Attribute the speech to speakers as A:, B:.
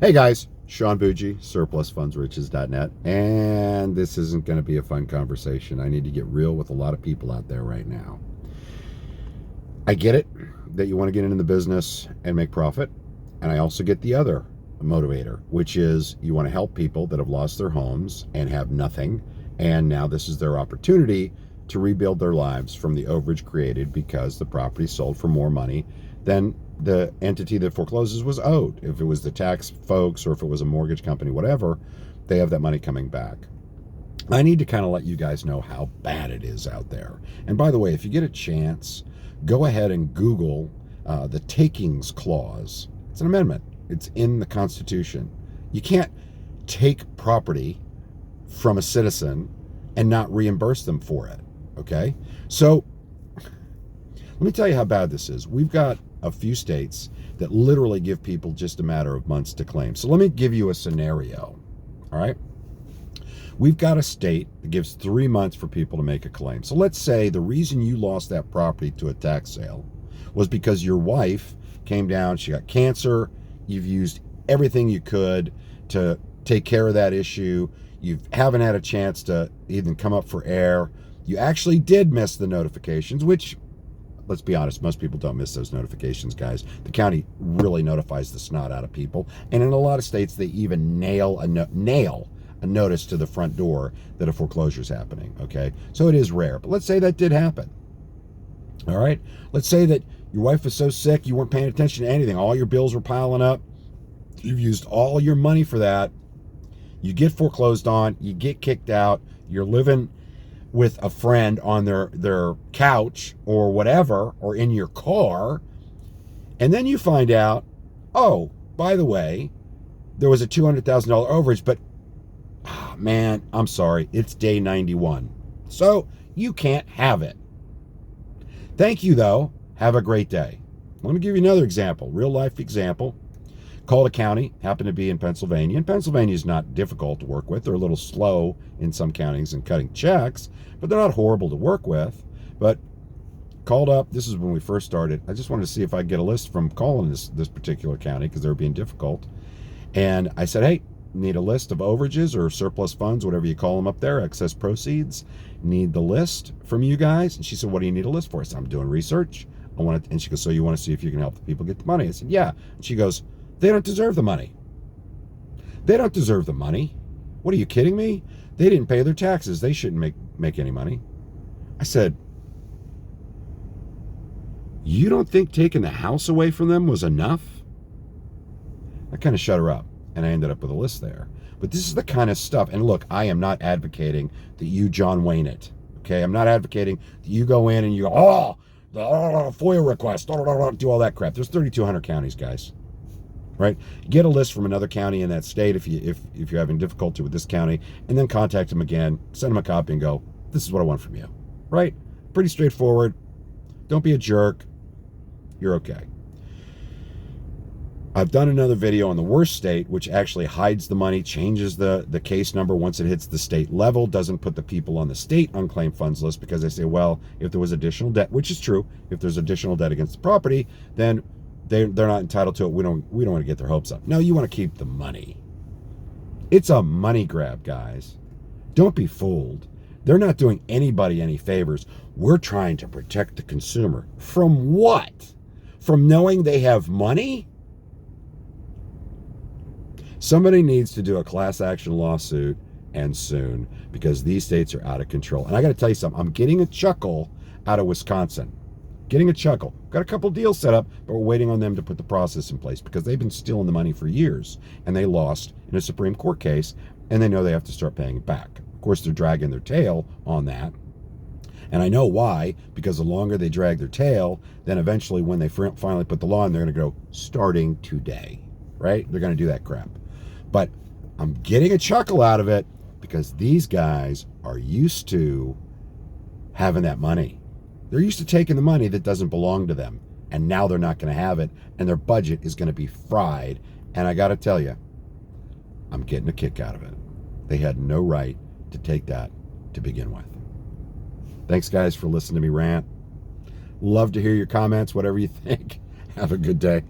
A: Hey guys, Sean Bougie, surplusfundsriches.net, and this isn't going to be a fun conversation. I need to get real with a lot of people out there right now. I get it that you want to get into the business and make profit, and I also get the other motivator, which is you want to help people that have lost their homes and have nothing, and now this is their opportunity to rebuild their lives from the overage created because the property sold for more money than the entity that forecloses was owed. If it was the tax folks or if it was a mortgage company, whatever, they have that money coming back. I need to kind of let you guys know how bad it is out there. And by the way, if you get a chance, go ahead and Google the takings clause. It's an amendment, it's in the Constitution. You can't take property from a citizen and not reimburse them for it. Okay? So let me tell you how bad this is. We've got a few states that literally give people just a matter of months to claim. So let me give you a scenario. All right? We've got a state that gives 3 months for people to make a claim. So let's say the reason you lost that property to a tax sale was because your wife came down, she got cancer, you've used everything you could to take care of that issue, you haven't had a chance to even come up for air, you actually did miss the notifications, which, let's be honest, most people don't miss those notifications, guys. The county really notifies the snot out of people, and in a lot of states they even nail a notice to the front door that a foreclosure is happening. Okay, so it is rare, but let's say that did happen. All right, let's say that your wife was so sick you weren't paying attention to anything, all your bills were piling up, you've used all your money for that, you get foreclosed on, you get kicked out, you're living with a friend on their couch or whatever, or in your car, and then you find out, oh, by the way, there was a $200,000 overage, but man, I'm sorry, it's day 91. So you can't have it. Thank you, though. Have a great day. Let me give you another example, real life example. Called a county, happened to be in Pennsylvania. And Pennsylvania is not difficult to work with. They're a little slow in some counties in cutting checks, but they're not horrible to work with. But called up, this is when we first started. I just wanted to see if I could get a list from calling this particular county because they were being difficult. And I said, hey, need a list of overages or surplus funds, whatever you call them up there, excess proceeds. Need the list from you guys. And she said, what do you need a list for? I said, I'm doing research. I want it. And she goes, so you want to see if you can help the people get the money? I said, yeah. And she goes, they don't deserve the money. They don't deserve the money. What, are you kidding me? They didn't pay their taxes. They shouldn't make any money. I said, you don't think taking the house away from them was enough? I kind of shut her up, and I ended up with a list there. But this is the kind of stuff, and look, I am not advocating that you John Wayne it, okay? I'm not advocating that you go in and you go, the FOIA request, do all that crap. There's 3,200 counties, guys, right? Get a list from another county in that state if you're having difficulty with this county, and then contact them again, send them a copy and go, this is what I want from you, right? Pretty straightforward. Don't be a jerk. You're okay. I've done another video on the worst state, which actually hides the money, changes the case number once it hits the state level, doesn't put the people on the state unclaimed funds list because they say, well, if there was additional debt, which is true, if there's additional debt against the property, then they're not entitled to it. We don't want to get their hopes up. No, you want to keep the money. It's a money grab, guys. Don't be fooled. They're not doing anybody any favors. We're trying to protect the consumer. From what? From knowing they have money? Somebody needs to do a class action lawsuit, and soon, because these states are out of control. And I got to tell you something. I'm getting a chuckle out of Wisconsin. Getting a chuckle. Got a couple deals set up, but we're waiting on them to put the process in place because they've been stealing the money for years, and they lost in a Supreme Court case, and they know they have to start paying it back. Of course, they're dragging their tail on that. And I know why, because the longer they drag their tail, then eventually when they finally put the law in, they're going to go, starting today, right? They're going to do that crap. But I'm getting a chuckle out of it because these guys are used to having that money. They're used to taking the money that doesn't belong to them, and now they're not going to have it, and their budget is going to be fried. And I got to tell you, I'm getting a kick out of it. They had no right to take that to begin with. Thanks, guys, for listening to me rant. Love to hear your comments, whatever you think. Have a good day.